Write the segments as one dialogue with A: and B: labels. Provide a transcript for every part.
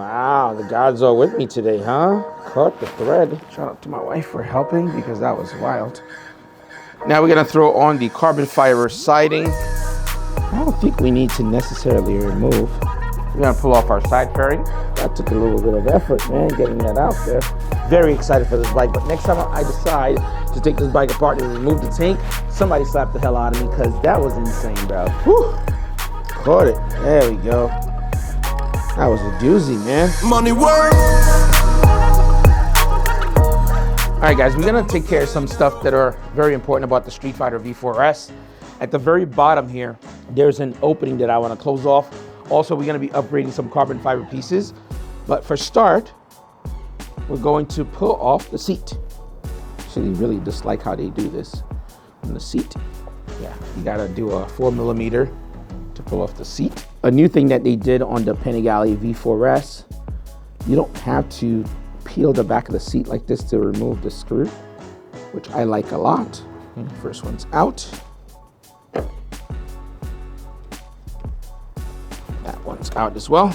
A: Wow, the gods are with me today, huh? Caught the thread. Shout out to my wife for helping because that was wild. Now we're gonna throw on the carbon fiber siding. I don't think we need to necessarily remove. We're gonna pull off our side fairing. That took a little bit of effort, man, getting that out there. Very excited for this bike, but next time I decide to take this bike apart and remove the tank, somebody slap the hell out of me because that was insane, bro. Whew. Caught it. There we go. That was a doozy, man.
B: Money work.
A: All right, guys, we're gonna take care of some stuff that are very important about the Street Fighter V4S. At the very bottom here, there's an opening that I wanna close off. Also, we're gonna be upgrading some carbon fiber pieces. But for start, we're going to pull off the seat. Actually, really dislike how they do this on the seat. Yeah, you gotta do a 4mm to pull off the seat. A new thing that they did on the Panigale V4S, you don't have to peel the back of the seat like this to remove the screw, which I like a lot. First one's out. That one's out as well.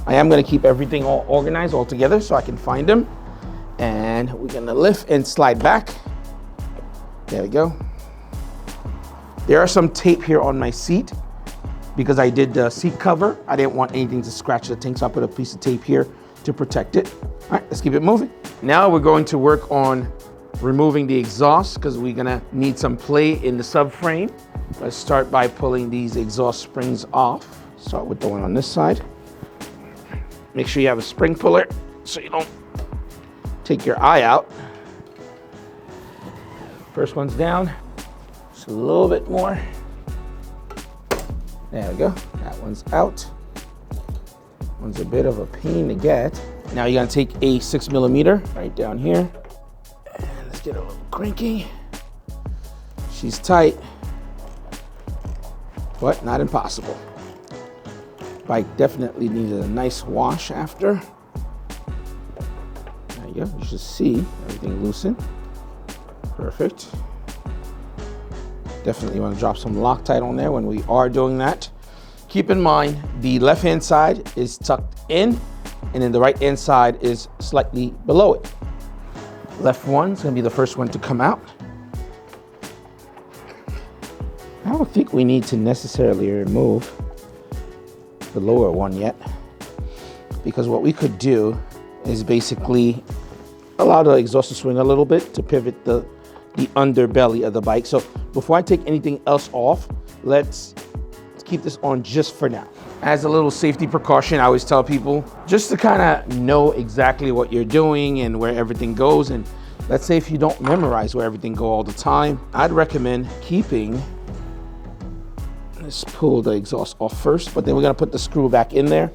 A: I am gonna keep everything all organized all together so I can find them. And we're gonna lift and slide back. There we go. There are some tape here on my seat because I did the seat cover. I didn't want anything to scratch the tank, so I put a piece of tape here to protect it. All right, let's keep it moving. Now we're going to work on removing the exhaust because we're gonna need some play in the subframe. Let's start by pulling these exhaust springs off. Start with the one on this side. Make sure you have a spring puller so you don't take your eye out. First one's down. Just a little bit more. There we go. That one's out. One's a bit of a pain to get. Now you're gonna take a 6mm right down here. And let's get a little cranky. She's tight, but not impossible. Bike definitely needed a nice wash after. There you go. You should see everything loosen. Perfect. Definitely want to drop some Loctite on there when we are doing that. Keep in mind, the left-hand side is tucked in, and then the right-hand side is slightly below it. Left one's gonna be the first one to come out. I don't think we need to necessarily remove the lower one yet, because what we could do is basically allow the exhaust to swing a little bit to pivot the underbelly of the bike. So before I take anything else off, let's keep this on just for now. As a little safety precaution, I always tell people just to kind of know exactly what you're doing and where everything goes. And let's say if you don't memorize where everything goes all the time, I'd recommend keeping. Let's pull the exhaust off first, but then we're gonna put the screw back in there.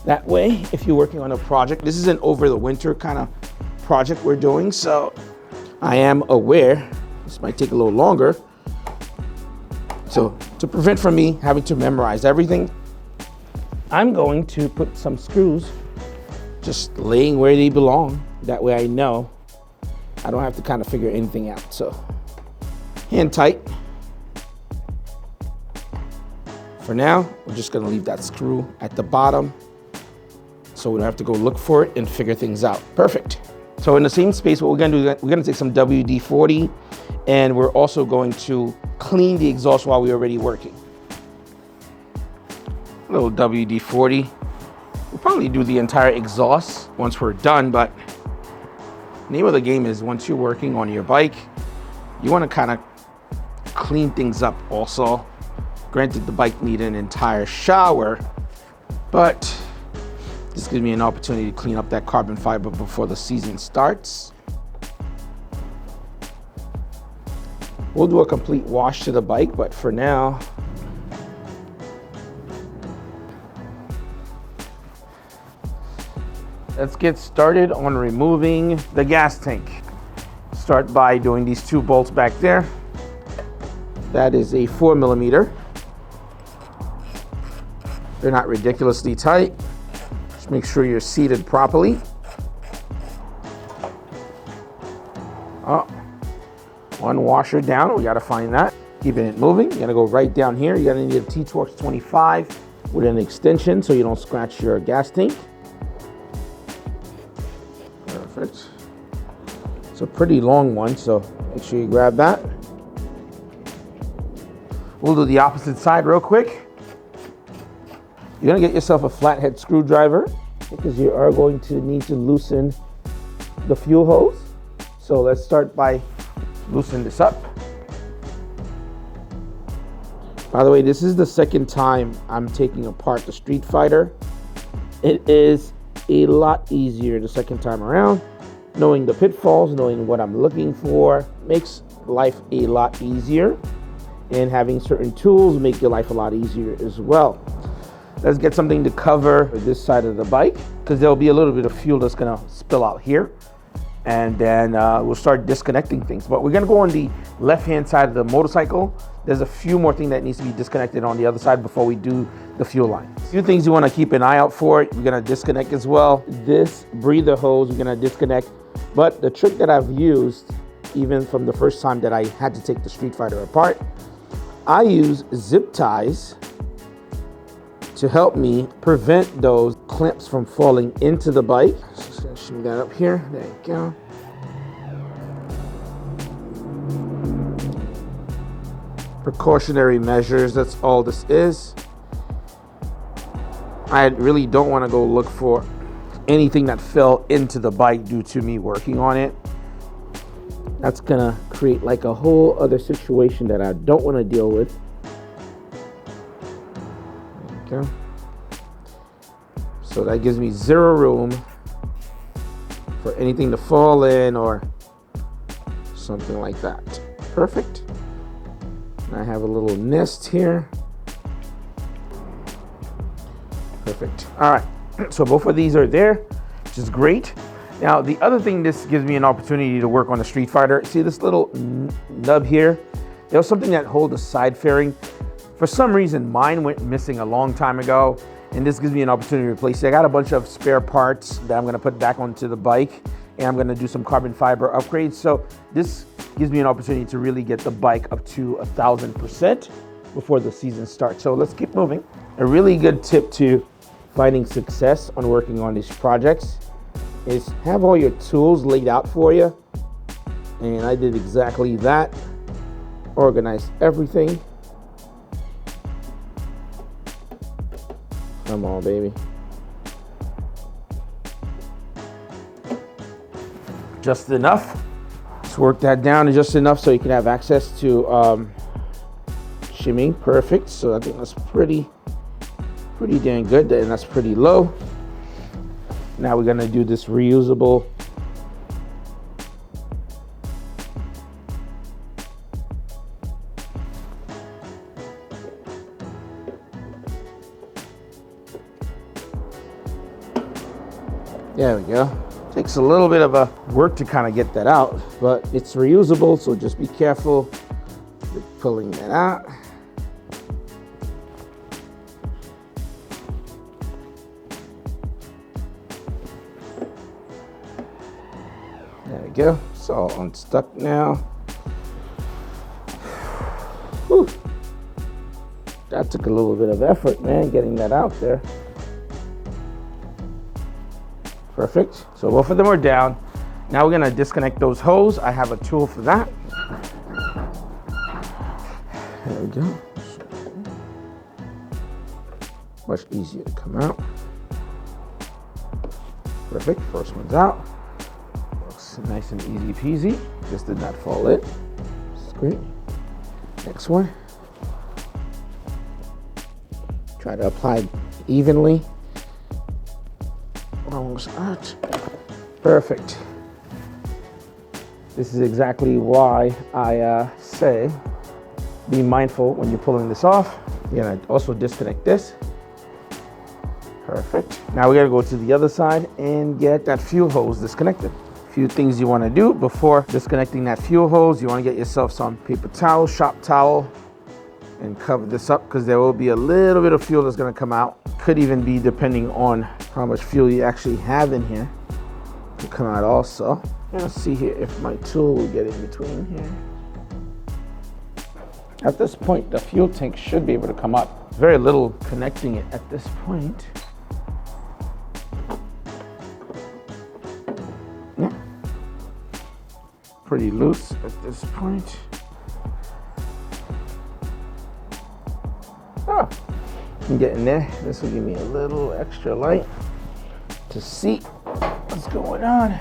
A: That way, if you're working on a project, this is an over the winter kind of project we're doing, so I am aware this might take a little longer. So to prevent from me having to memorize everything, I'm going to put some screws just laying where they belong. That way I know I don't have to kind of figure anything out. So hand tight. For now, we're just gonna leave that screw at the bottom so we don't have to go look for it and figure things out. Perfect. So in the same space, what we're gonna do, we're gonna take some WD-40 and we're also going to clean the exhaust while we're already working. A little WD-40. We'll probably do the entire exhaust once we're done, but the name of the game is once you're working on your bike, you wanna kind of clean things up also. Granted, the bike needed an entire shower, but this gives me an opportunity to clean up that carbon fiber before the season starts. We'll do a complete wash to the bike, but for now, let's get started on removing the gas tank. Start by doing these two bolts back there. That is a 4mm. They're not ridiculously tight. Just make sure you're seated properly. Oh, one washer down, we gotta find that. Keeping it moving, you gotta go right down here. You're gonna need a T-Torx 25 with an extension so you don't scratch your gas tank. It's a pretty long one, so make sure you grab that. We'll do the opposite side real quick. You're gonna get yourself a flathead screwdriver because you are going to need to loosen the fuel hose. So let's start by loosening this up. By the way, this is the second time I'm taking apart the Street Fighter. It is a lot easier the second time around. Knowing the pitfalls, knowing what I'm looking for, makes life a lot easier. And having certain tools make your life a lot easier as well. Let's get something to cover this side of the bike, because there'll be a little bit of fuel that's gonna spill out here. And then we'll start disconnecting things. But we're gonna go on the left-hand side of the motorcycle. There's a few more things that needs to be disconnected on the other side before we do the fuel line. A few things you wanna keep an eye out for. We're gonna disconnect as well. This breather hose, we're gonna disconnect. But the trick that I've used, even from the first time that I had to take the Street Fighter apart, I use zip ties to help me prevent those clamps from falling into the bike. Just gonna shimmy that up here. There you go. Precautionary measures, that's all this is. I really don't want to go look for anything that fell into the bike due to me working on it. That's gonna create like a whole other situation that I don't want to deal with. There you go. So that gives me zero room for anything to fall in or something like that. Perfect. And I have a little nest here. Perfect. All right. So both of these are there, which is great. Now, the other thing this gives me an opportunity to work on the Street Fighter. See this little nub here? There was something that holds the side fairing. For some reason, mine went missing a long time ago, and this gives me an opportunity to replace it. I got a bunch of spare parts that I'm gonna put back onto the bike, and I'm gonna do some carbon fiber upgrades. So this gives me an opportunity to really get the bike up to 1,000% before the season starts. So let's keep moving. A really good tip to finding success on working on these projects is have all your tools laid out for you. And I did exactly that. Organized everything. Come on, baby. Just enough. Let's work that down to just enough so you can have access to shimmy. Perfect. So I think that's pretty dang good, and that's pretty low. Now we're gonna do this reusable there we go. Takes a little bit of a work to kind of get that out, but it's reusable, so just be careful with pulling that out. There we go. It's all unstuck now. Whew. That took a little bit of effort, man, getting that out there. Perfect. So both of them are down. Now we're gonna disconnect those hoses. I have a tool for that. There we go. Much easier to come out. Perfect. First one's out. Looks nice and easy peasy. Just did not fall in. That's great. Next one. Try to apply evenly. Almost out. Perfect. This is exactly why I say be mindful when you're pulling this off. You're gonna also disconnect this. Perfect. Now we gotta go to the other side and get that fuel hose disconnected. A few things you wanna do before disconnecting that fuel hose. You wanna get yourself some paper towel, shop towel, and cover this up because there will be a little bit of fuel that's gonna come out. Could even be, depending on how much fuel you actually have in here, to come out also. Let's see here if my tool will get in between here. At this point, the fuel tank should be able to come up. Very little connecting it at this point. Yeah. pretty loose at this point. Oh, I'm getting there. This will give me a little extra light to see what's going on.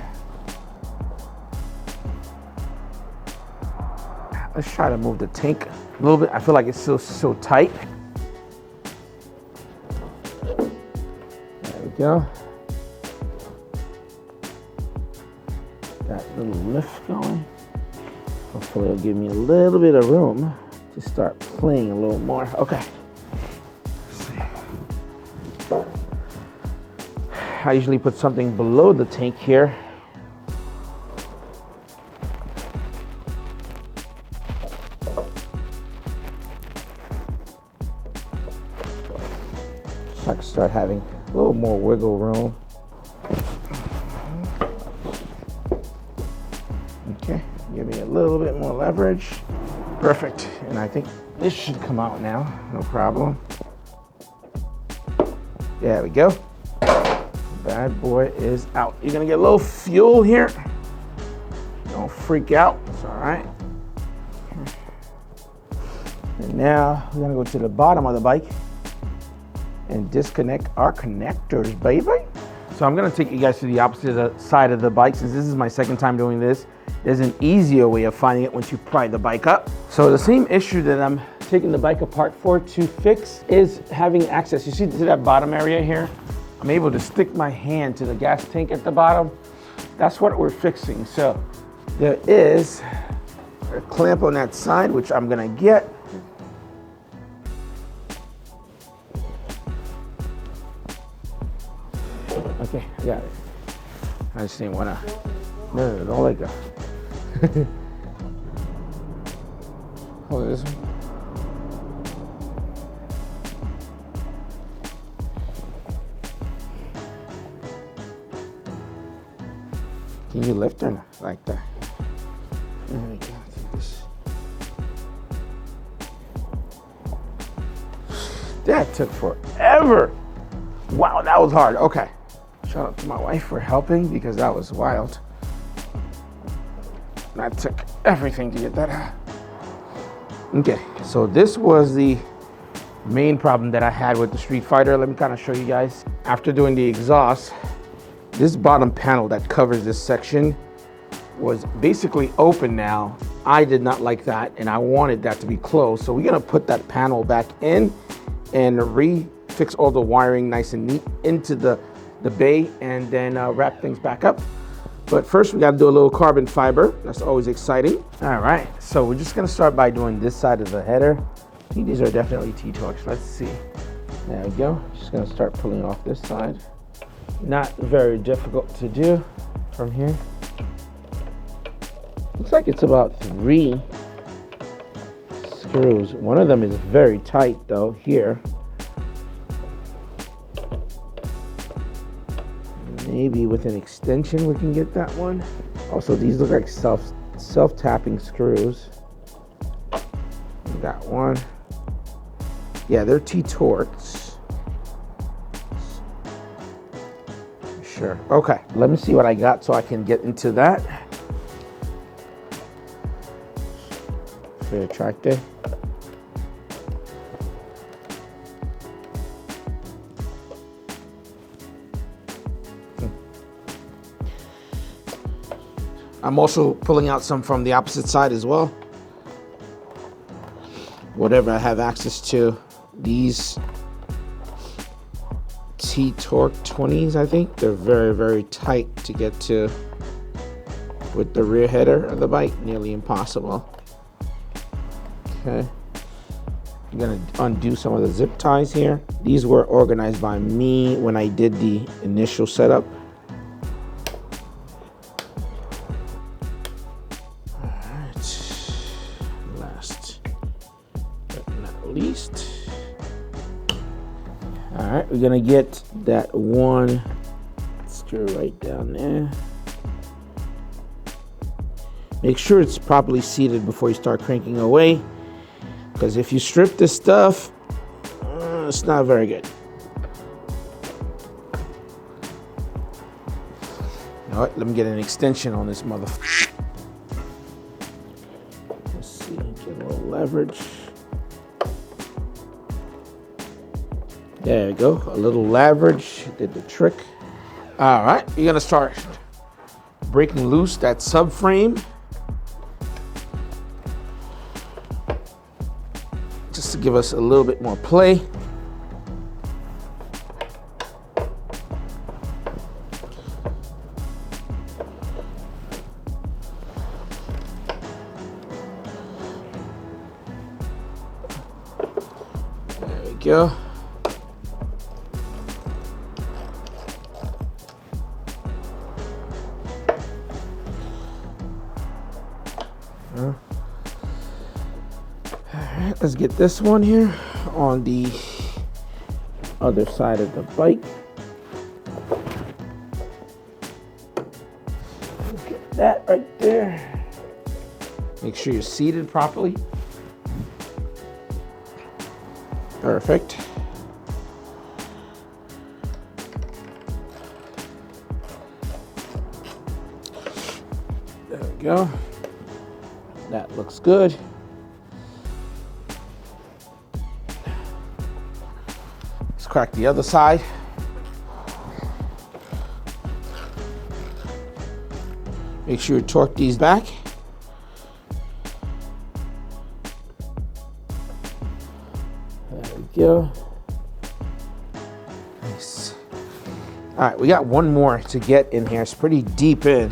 A: Let's try to move the tank a little bit. I feel like it's still so tight. There we go. That little lift going. Hopefully it'll give me a little bit of room to start playing a little more. Okay. I usually put something below the tank here. So I can start having a little more wiggle room. Okay, give me a little bit more leverage. Perfect, and I think this should come out now, no problem. There we go. Bad boy is out. You're gonna get a little fuel here. Don't freak out, it's all right. And now we're gonna go to the bottom of the bike and disconnect our connectors, baby. So I'm gonna take you guys to the opposite side of the bike. Since this is my second time doing this, there's an easier way of finding it once you pry the bike up. So the same issue that I'm taking the bike apart for to fix is having access. You see to that bottom area here? I'm able to stick my hand to the gas tank at the bottom. That's what we're fixing. So there is a clamp on that side, which I'm gonna get. Okay, I got it. I just didn't wanna, no, don't let go. Hold this one. Can you lift or not? Like that. There we go. Take this. That took forever. Wow, that was hard. Okay. Shout out to my wife for helping because that was wild. That took everything to get that out. Okay, so this was the main problem that I had with the Street Fighter. Let me kind of show you guys. After doing the exhaust, this bottom panel that covers this section was basically open now. I did not like that and I wanted that to be closed. So we're gonna put that panel back in and refix all the wiring nice and neat into the bay and then wrap things back up. But first we gotta do a little carbon fiber. That's always exciting. All right, so we're just gonna start by doing this side of the header. I think these are definitely T-Torques. Let's see. There we go. Just gonna start pulling off this side. Not very difficult to do from here. Looks like it's about 3 screws. One of them is very tight though, here. Maybe with an extension we can get that one. Also, these look like self-tapping screws. Got one. Yeah, they're T-Torques. Sure. Okay, let me see what I got so I can get into that. Fair tractor. I'm also pulling out some from the opposite side as well. Whatever I have access to. These T-Torque 20s, I think. They're very, very tight to get to with the rear header of the bike. Nearly impossible. Okay. I'm gonna undo some of the zip ties here. These were organized by me when I did the initial setup. All right, we're gonna get that one screw right down there. Make sure it's properly seated before you start cranking away, because if you strip this stuff, it's not very good. You know what? Let me get an extension on this motherfucker. leverage. There we go. A little leverage did the trick. All right, you're gonna start breaking loose that subframe. Just to give us a little bit more play. There we go. Alright, let's get this one here on the other side of the bike. Get that right there. Make sure you're seated properly. Perfect. There we go. That looks good. Let's crack the other side. Make sure you torque these back. There we go. Nice. All right, we got one more to get in here. It's pretty deep in.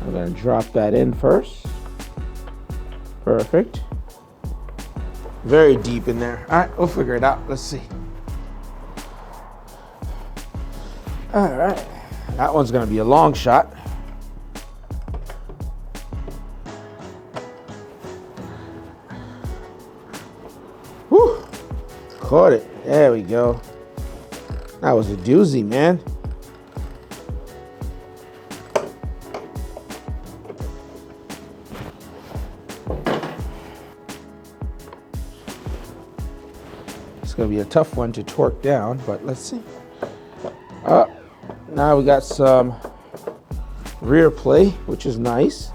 A: I'm gonna drop that in first. Perfect. Very deep in there. All right, we'll figure it out. Let's see. All right, that one's gonna be a long shot. Whew, caught it. There we go. That was a doozy, man. It's gonna be a tough one to torque down, but let's see. Now we got some rear play, which is nice.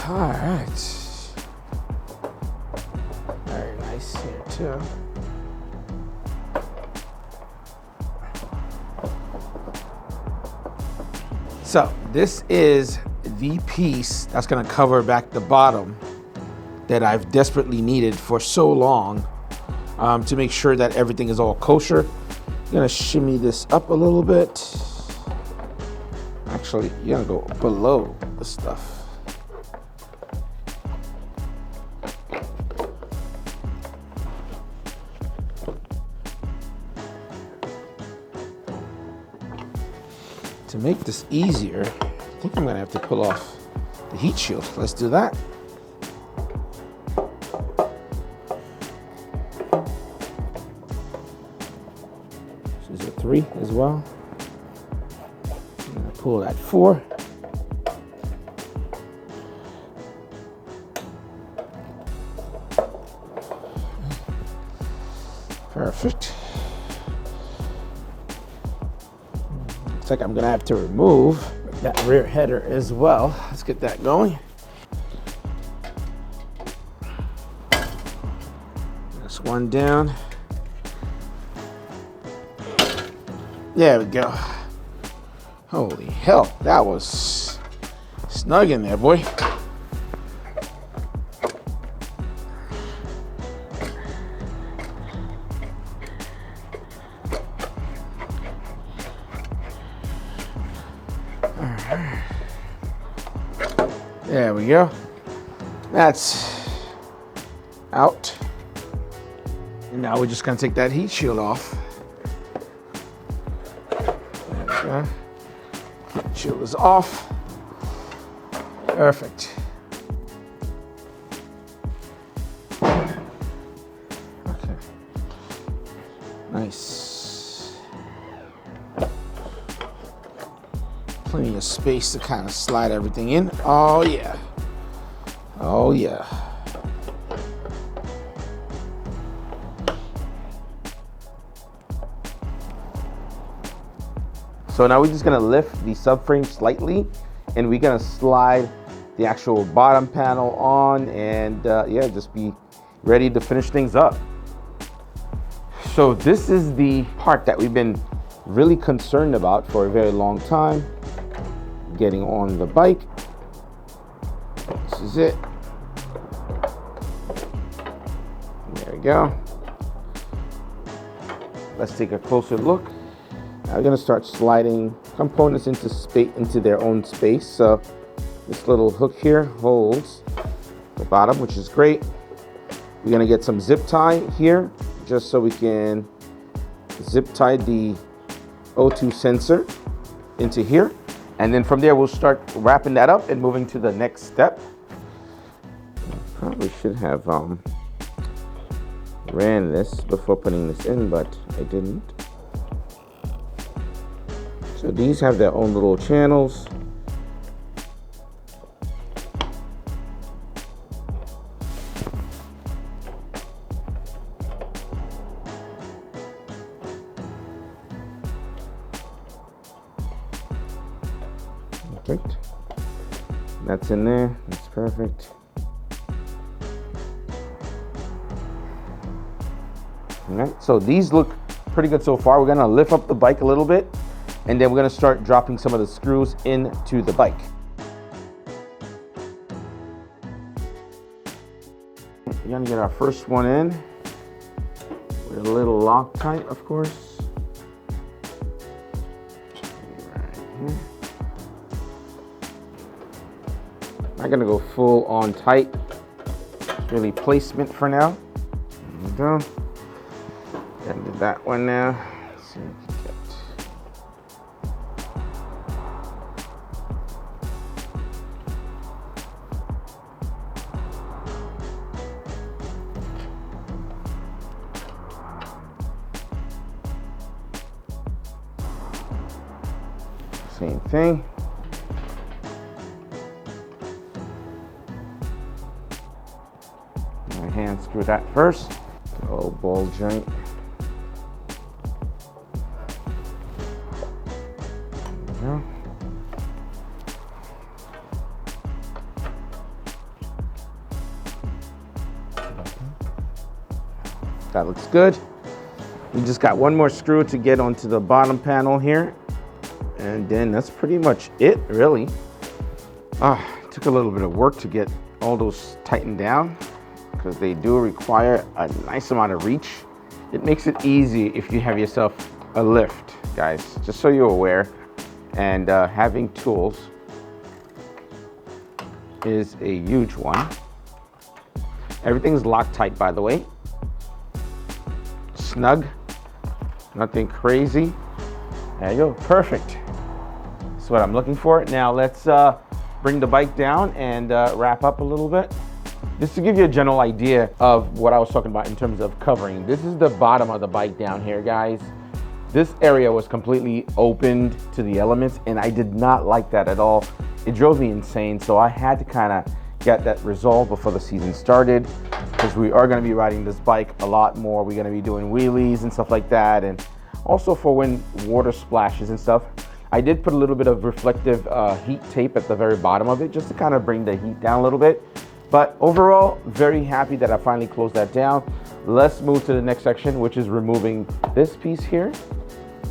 A: All right. Very nice here too. So this is the piece that's gonna cover back the bottom that I've desperately needed for so long to make sure that everything is all kosher. I'm gonna shimmy this up a little bit. Actually, you're gonna go below the stuff. To make this easier, I think I'm gonna have to pull off the heat shield. Let's do that. This is a 3 as well. I'm gonna pull that 4. Perfect. Looks like I'm gonna have to remove that rear header as well. Let's get that going. This one down. There we go. Holy hell, that was snug in there, boy. There we go. That's out. And now we're just gonna take that heat shield off. There we go. Heat shield is off. Perfect. Okay. Nice. Plenty of space to kind of slide everything in. Oh yeah. Oh yeah. So now we're just gonna lift the subframe slightly and we're gonna slide the actual bottom panel on and yeah, just be ready to finish things up. So this is the part that we've been really concerned about for a very long time. Getting on the bike. This is it. There we go. Let's take a closer look. Now we're gonna start sliding components into their own space. So this little hook here holds the bottom, which is great. We're gonna get some zip tie here, just so we can zip tie the O2 sensor into here. And then from there, we'll start wrapping that up and moving to the next step. Probably should have ran this before putting this in, but I didn't. So these have their own little channels. Perfect. That's in there. That's perfect. All right, so these look pretty good so far. We're gonna lift up the bike a little bit, and then we're gonna start dropping some of the screws into the bike. We're gonna get our first one in with a little Loctite, of course. Right here. I'm gonna go full on tight. It's really placement for now. There we go. Gonna do that one now. Let's see what we get. Same thing. My hand screw that first. Oh, ball joint. There we go. That looks good. We just got one more screw to get onto the bottom panel here. And then that's pretty much it, really. Took a little bit of work to get all those tightened down because they do require a nice amount of reach. It makes it easy if you have yourself a lift, guys, just so you're aware. And having tools is a huge one. Everything's Loctite, by the way. Snug, nothing crazy. There you go, perfect. That's what I'm looking for. Now let's bring the bike down and wrap up a little bit. Just to give you a general idea of what I was talking about in terms of covering. This is the bottom of the bike down here, guys. This area was completely opened to the elements, and I did not like that at all. It drove me insane, so I had to kind of get that resolved before the season started, because we are going to be riding this bike a lot more. We're going to be doing wheelies and stuff like that, and also for when water splashes and stuff. I did put a little bit of reflective heat tape at the very bottom of it, just to kind of bring the heat down a little bit. But overall, very happy that I finally closed that down. Let's move to the next section, which is removing this piece here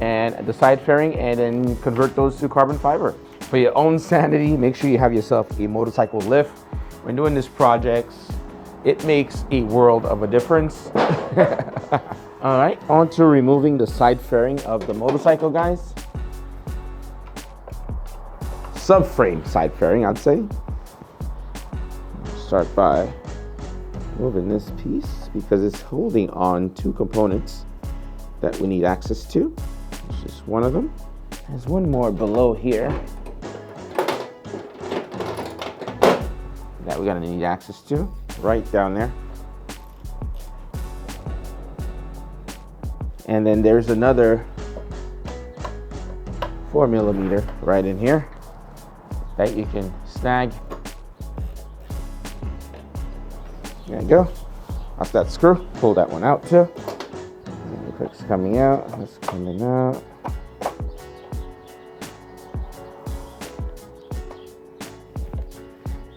A: and the side fairing, and then convert those to carbon fiber. For your own sanity, make sure you have yourself a motorcycle lift. When doing this project, it makes a world of a difference. All right, on to removing the side fairing of the motorcycle, guys. Subframe side fairing, I'd say. Start by moving this piece because it's holding on two components that we need access to. It's just one of them. There's one more below here that we're gonna need access to, right down there. And then there's another 4mm right in here that you can snag. There you go. That's that screw. Pull that one out too. The clip's coming out. That's coming out.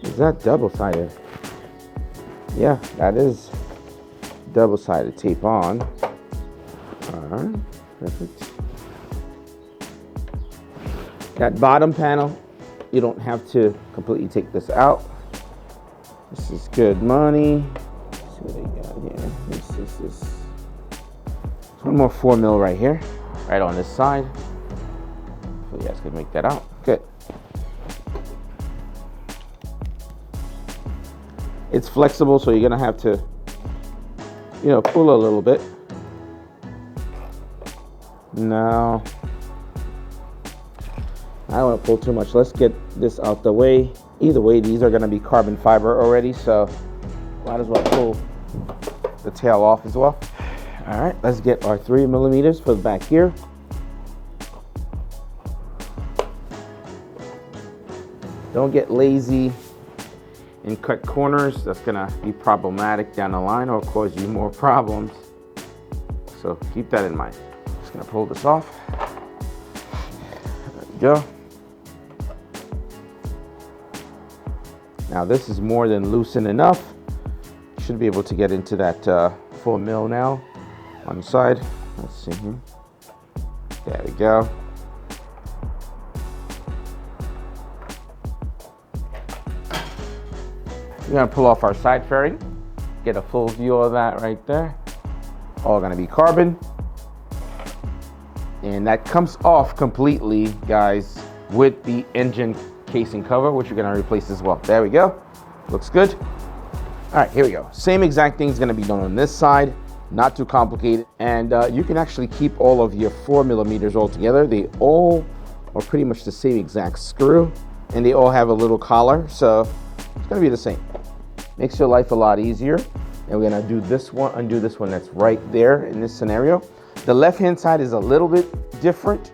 A: Is that double-sided? Yeah, that is. double-sided tape on. All right, perfect. That bottom panel, you don't have to completely take this out. This is good money. Let's see what they got here. This is one more 4 mil right here, right on this side. So you guys can make that out. Good. It's flexible, so you're gonna have to, you know, pull a little bit. No, I don't want to pull too much. Let's get this out the way. Either way, these are going to be carbon fiber already, so might as well pull the tail off as well. All right, let's get our 3 millimeters for the back here. Don't get lazy and cut corners. That's going to be problematic down the line or cause you more problems. So keep that in mind. Just going to pull this off. There we go. Now this is more than loosened enough. Should be able to get into that 4 mil now on the side. Let's see here. There we go. We're gonna pull off our side fairing. Get a full view of that right there. All gonna be carbon. And that comes off completely, guys, with the engine casing cover, which you're gonna replace as well. There we go. Looks good. All right, here we go. Same exact thing is gonna be done on this side. Not too complicated. And you can actually keep all of your 4 millimeters all together. They all are pretty much the same exact screw, and they all have a little collar, so it's gonna be the same. Makes your life a lot easier. And we're gonna do this one, undo this one that's right there in this scenario. The left-hand side is a little bit different,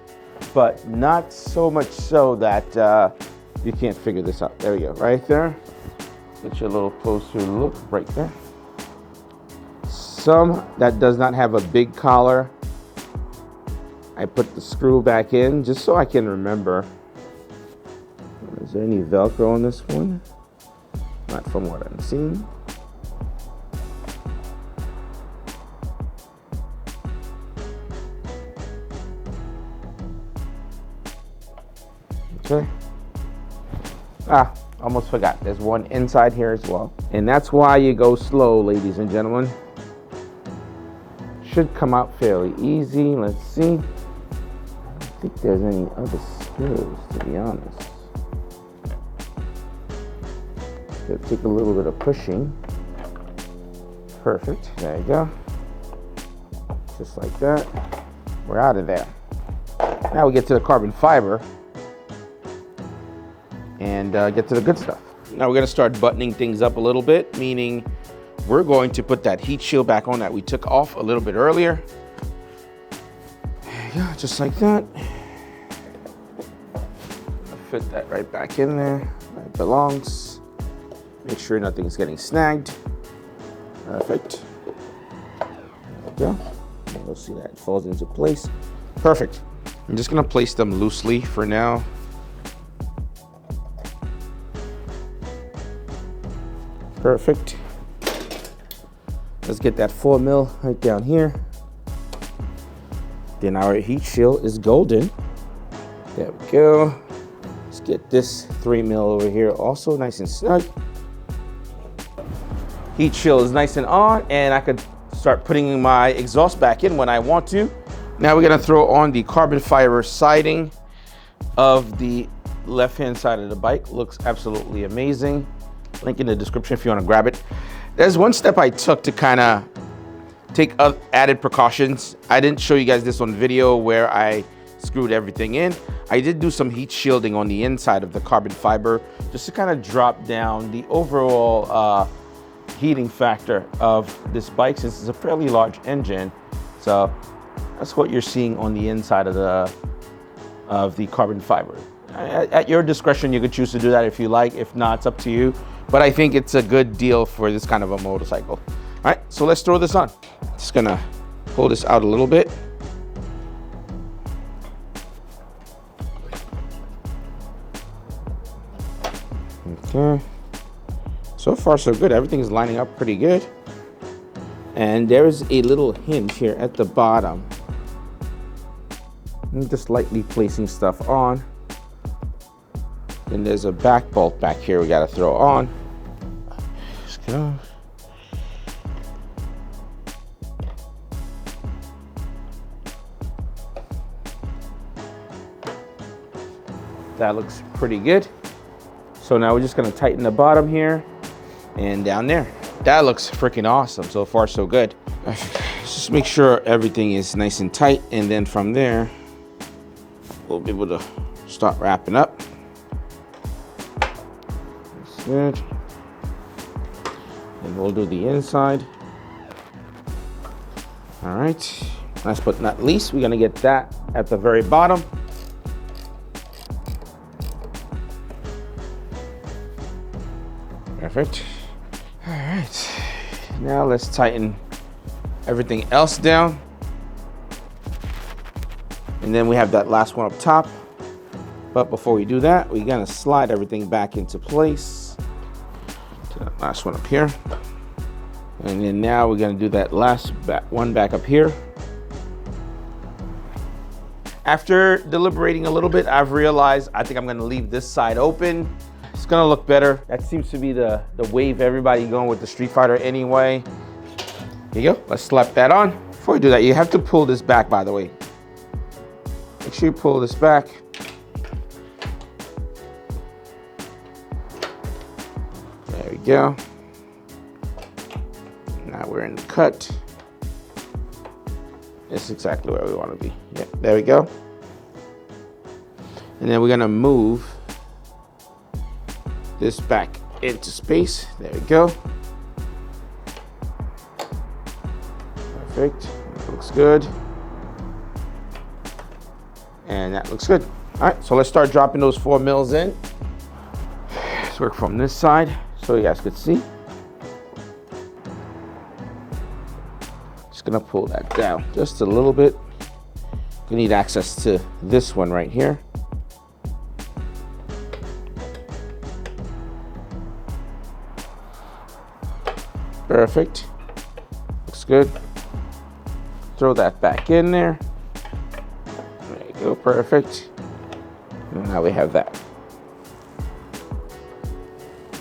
A: but not so much so that you can't figure this out. There we go, right there. Get you a little closer look right there. Some that does not have a big collar, I put the screw back in just so I can remember. Is there any Velcro on this one? Not from what I'm seeing. Okay. Almost forgot. There's one inside here as well. And that's why you go slow, ladies and gentlemen. Should come out fairly easy. Let's see. I don't think there's any other screws, to be honest. It'll take a little bit of pushing. Perfect. There you go. Just like that. We're out of there. Now we get to the carbon fiber and get to the good stuff. Now we're gonna start buttoning things up a little bit, meaning we're going to put that heat shield back on that we took off a little bit earlier. There you go, just like that. Fit that right back in there, where it belongs. Make sure nothing's getting snagged. Perfect. There we go. And you'll see that it falls into place. Perfect. I'm just gonna place them loosely for now. Perfect. Let's get that 4 mil right down here. Then our heat shield is golden. There we go. Let's get this 3 mil over here also nice and snug. Heat shield is nice and on, and I could start putting my exhaust back in when I want to. Now we're gonna throw on the carbon fiber siding of the left-hand side of the bike. Looks absolutely amazing. Link in the description if you wanna grab it. There's one step I took to kind of take added precautions. I didn't show you guys this on video where I screwed everything in. I did do some heat shielding on the inside of the carbon fiber just to kind of drop down the overall heating factor of this bike, since it's a fairly large engine. So that's what you're seeing on the inside of the carbon fiber. At your discretion, you could choose to do that if you like. If not, it's up to you. But I think it's a good deal for this kind of a motorcycle. All right, so let's throw this on. Just gonna pull this out a little bit. Okay. So far, so good. Everything's lining up pretty good. And there's a little hinge here at the bottom. I'm just lightly placing stuff on. And there's a back bolt back here we gotta throw on. Just get off. That looks pretty good. So now we're just gonna tighten the bottom here and down there. That looks freaking awesome. So far, so good. Just make sure everything is nice and tight, and then from there, we'll be able to start wrapping up. That's good. And we'll do the inside. All right. Last but not least, we're gonna get that at the very bottom. Perfect. All right, now let's tighten everything else down. And then we have that last one up top. But before we do that, we're gonna slide everything back into place. To that last one up here. And then now we're gonna do that last one back up here. After deliberating a little bit, I've realized I think I'm gonna leave this side open. It's gonna look better. That seems to be the wave everybody going with the Street Fighter anyway. Here you go, let's slap that on. Before you do that, you have to pull this back, by the way. Make sure you pull this back. There we go. Now we're in the cut. It's exactly where we wanna be. Yeah, there we go. And then we're gonna move this back into space. There we go. Perfect. That looks good. And that looks good. All right, so let's start dropping those 4 mils in. Let's work from this side so you guys could see. Just gonna pull that down just a little bit. You need access to this one right here. Perfect. Looks good. Throw that back in there. There you go, perfect. And now we have that.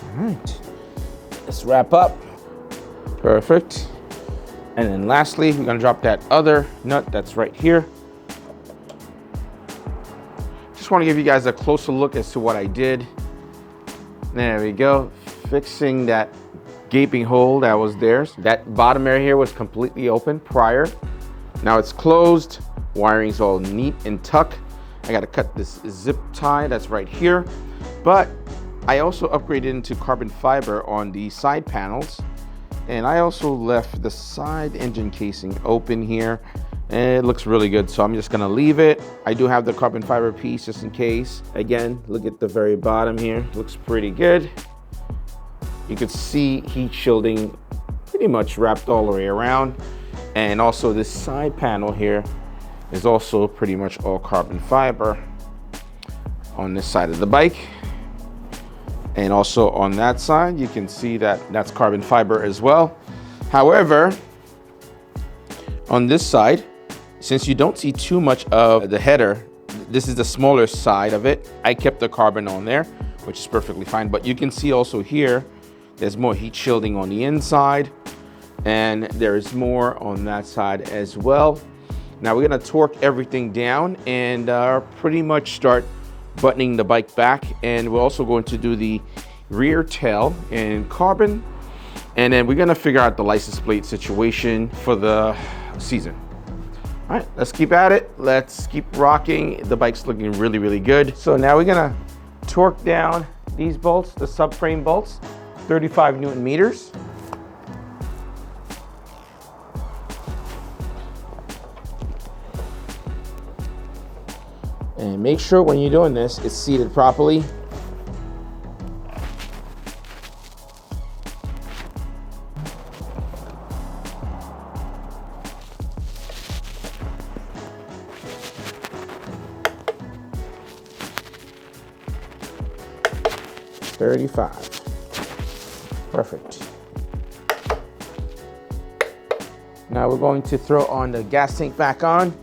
A: All right. Let's wrap up. Perfect. And then lastly, we're gonna drop that other nut that's right here. Just wanna give you guys a closer look as to what I did. There we go. Fixing that gaping hole that was there. That bottom area here was completely open prior. Now it's closed. Wiring's all neat and tuck. I got to cut this zip tie that's right here. But I also upgraded into carbon fiber on the side panels. And I also left the side engine casing open here. And it looks really good, so I'm just gonna leave it. I do have the carbon fiber piece just in case. Again, look at the very bottom here. Looks pretty good. You can see heat shielding pretty much wrapped all the way around. And also this side panel here is also pretty much all carbon fiber on this side of the bike. And also on that side, you can see that that's carbon fiber as well. However, on this side, since you don't see too much of the header, this is the smaller side of it. I kept the carbon on there, which is perfectly fine. But you can see also here, there's more heat shielding on the inside, and there is more on that side as well. Now we're gonna torque everything down and pretty much start buttoning the bike back. And we're also going to do the rear tail in carbon. And then we're gonna figure out the license plate situation for the season. All right, let's keep at it. Let's keep rocking. The bike's looking really, really good. So now we're gonna torque down these bolts, the subframe bolts. 35 Newton meters. And make sure when you're doing this, it's seated properly. $35. Perfect. Now we're going to throw on the gas tank back on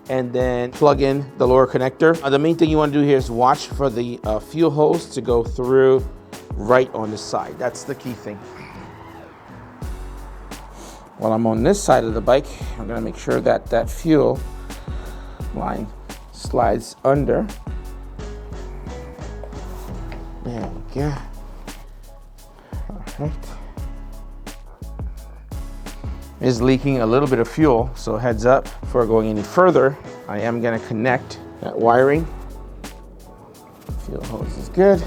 A: and then plug in the lower connector. The main thing you want to do here is watch for the fuel hose to go through right on this side. That's the key thing. While I'm on this side of the bike, I'm gonna make sure that that fuel line slides under. There we go. All right. Is leaking a little bit of fuel, so heads up. Before going any further, I am gonna connect that wiring. Fuel hose is good.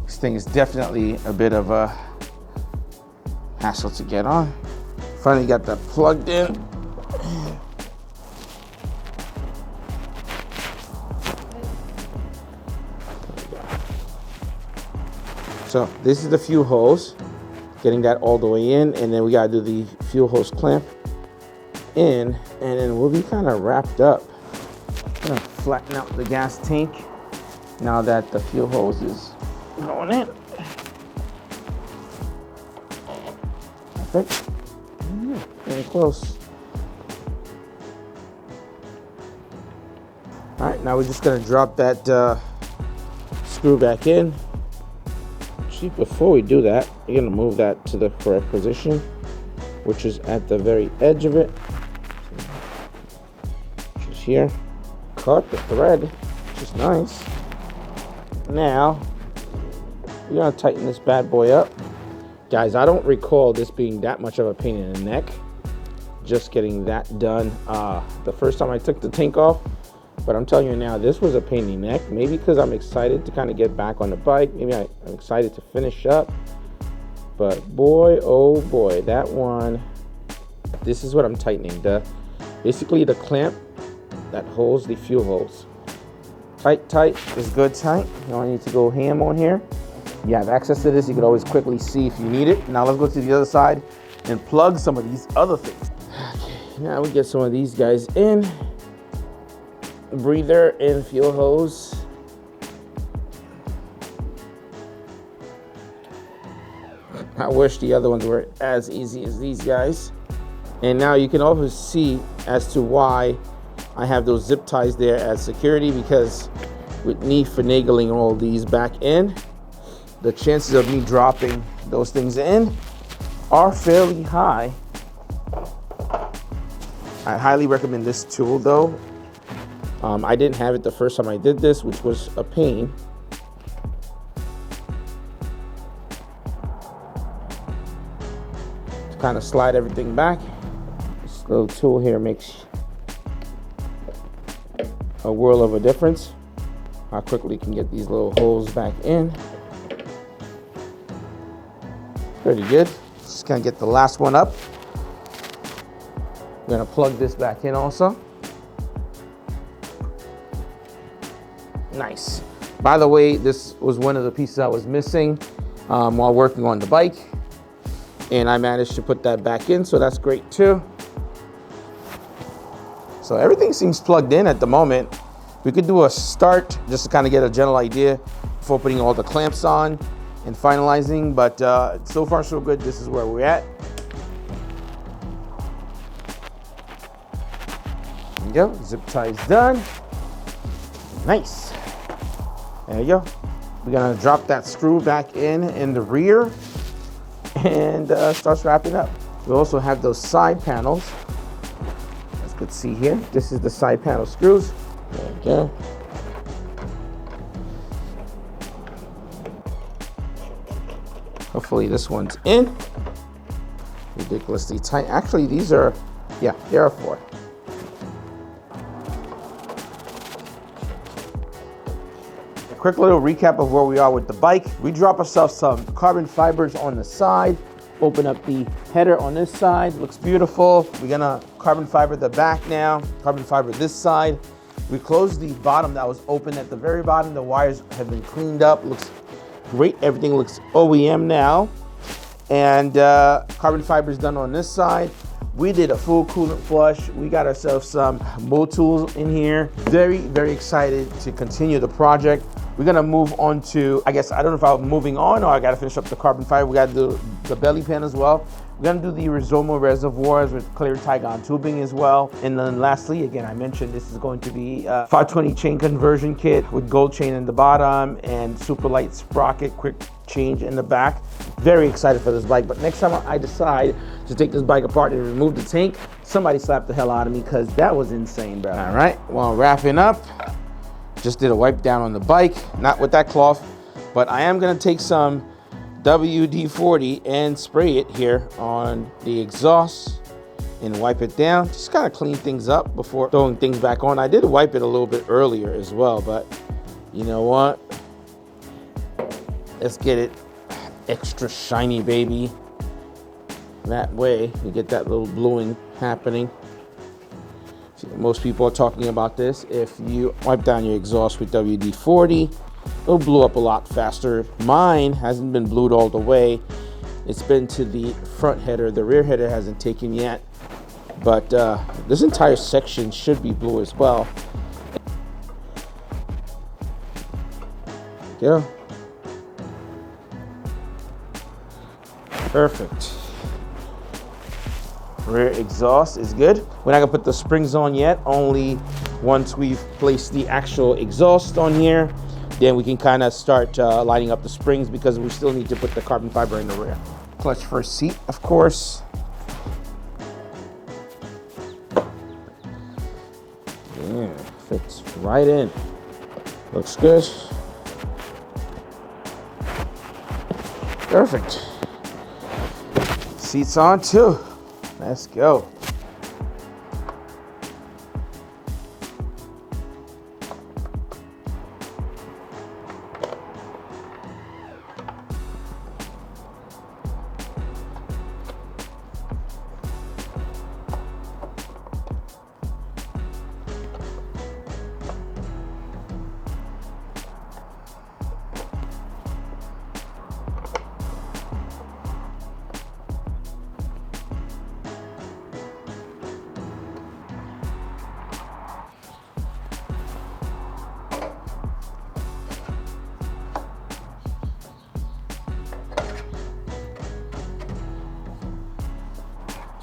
A: This thing is definitely a bit of a hassle to get on. Finally got that plugged in. So this is the fuel hose, getting that all the way in, and then we gotta do the fuel hose clamp in, and then we'll be kind of wrapped up. I'm gonna flatten out the gas tank now that the fuel hose is going in. Perfect. Very close. All right, now we're just gonna drop that screw back in. Actually, before we do that, we're gonna move that to the correct position, which is at the very edge of it, which is here. Caught the thread, which is nice. Now, we're gonna tighten this bad boy up. Guys, I don't recall this being that much of a pain in the neck. Just getting that done the first time I took the tank off, but I'm telling you now, this was a pain in the neck. Maybe because I'm excited to kind of get back on the bike. Maybe I'm excited to finish up, but boy, oh boy, that one. This is what I'm tightening. Basically the clamp that holds the fuel hose. Tight is good tight. You don't need to go ham on here. You have access to this. You can always quickly see if you need it. Now let's go to the other side and plug some of these other things. Okay, now we get some of these guys in. Breather and fuel hose. I wish the other ones were as easy as these guys. And now you can also see as to why I have those zip ties there as security, because with me finagling all these back in, the chances of me dropping those things in are fairly high. I highly recommend this tool though. I didn't have it the first time I did this, which was a pain. To kind of slide everything back. This little tool here makes a world of a difference. How quickly you can get these little holes back in. Pretty good. Just gonna get the last one up. I'm gonna plug this back in also. Nice. By the way, this was one of the pieces I was missing while working on the bike, and I managed to put that back in, so that's great too. So everything seems plugged in at the moment. We could do a start just to kind of get a general idea before putting all the clamps on and finalizing, but so far so good. This is where we're at. There you go, zip tie's done. Nice. There you go. We're gonna drop that screw back in the rear and starts wrapping up. We also have those side panels. As you can see here, this is the side panel screws. There you go. Hopefully this one's in. Ridiculously tight. Actually, these are, yeah, there are 4. A quick little recap of where we are with the bike. We drop ourselves some carbon fibers on the side. Open up the header on this side. Looks beautiful. We're gonna carbon fiber the back now. Carbon fiber this side. We closed the bottom that was open at the very bottom. The wires have been cleaned up. Looks great. Everything looks OEM now. And carbon fiber is done on this side. We did a full coolant flush. We got ourselves some mold tools in here. Very, very excited to continue the project. We're gonna move on to, I guess, I don't know if I'm moving on or I gotta finish up the carbon fiber. We gotta do the belly pan as well. We're gonna do the Rizoma reservoirs with clear Tygon tubing as well. And then lastly, again, I mentioned this is going to be a 520 chain conversion kit with gold chain in the bottom and super light sprocket, quick change in the back. Very excited for this bike, but next time I decide to take this bike apart and remove the tank, somebody slapped the hell out of me because that was insane, bro. All right, well, wrapping up, just did a wipe down on the bike, not with that cloth, but I am gonna take some WD-40 and spray it here on the exhaust and wipe it down. Just kind of clean things up before throwing things back on. I did wipe it a little bit earlier as well, but you know what? Let's get it extra shiny, baby. That way you get that little bluing happening. See, most people are talking about this. If you wipe down your exhaust with WD-40, it'll blue up a lot faster. Mine hasn't been blued all the way. It's been to the front header. The rear header hasn't taken yet, but this entire section should be blue as well. Go. Perfect. Rear exhaust is good. We're not gonna put the springs on yet, only once we've placed the actual exhaust on here. Then we can kind of start lining up the springs because we still need to put the carbon fiber in the rear. ClutchFirst seat, of course. Yeah, fits right in. Looks good. Perfect. Seats on too. Let's go.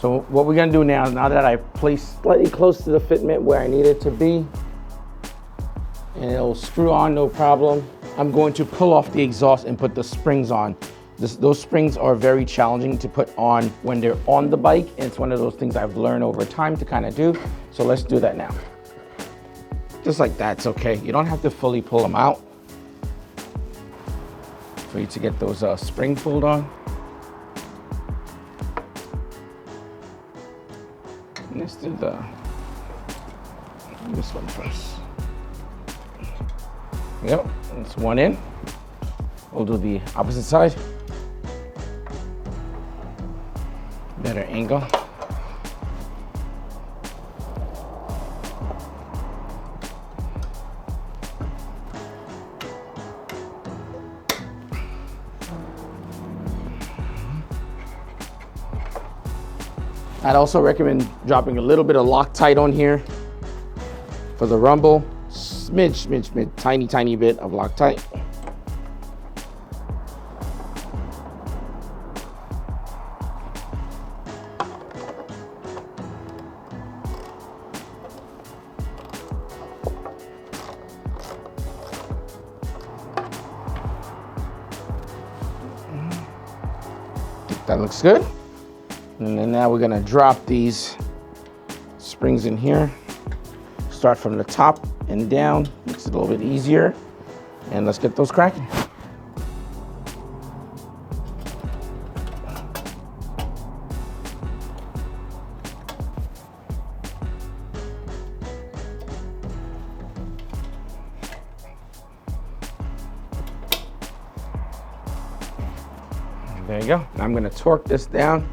A: So what we're gonna do now that I placed slightly close to the fitment where I need it to be, and it'll screw on no problem, I'm going to pull off the exhaust and put the springs on. Those springs are very challenging to put on when they're on the bike, and it's one of those things I've learned over time to kind of do. So let's do that now. Just like that, it's okay. You don't have to fully pull them out for you to get those springs pulled on. Let's do this one first. Yep, that's one in. We'll do the opposite side. Better angle. I'd also recommend dropping a little bit of Loctite on here for the rumble. Smidge, tiny bit of Loctite. That looks good. And then now we're gonna drop these springs in here. Start from the top and down, makes it a little bit easier. And let's get those cracking. There you go. Now I'm gonna torque this down.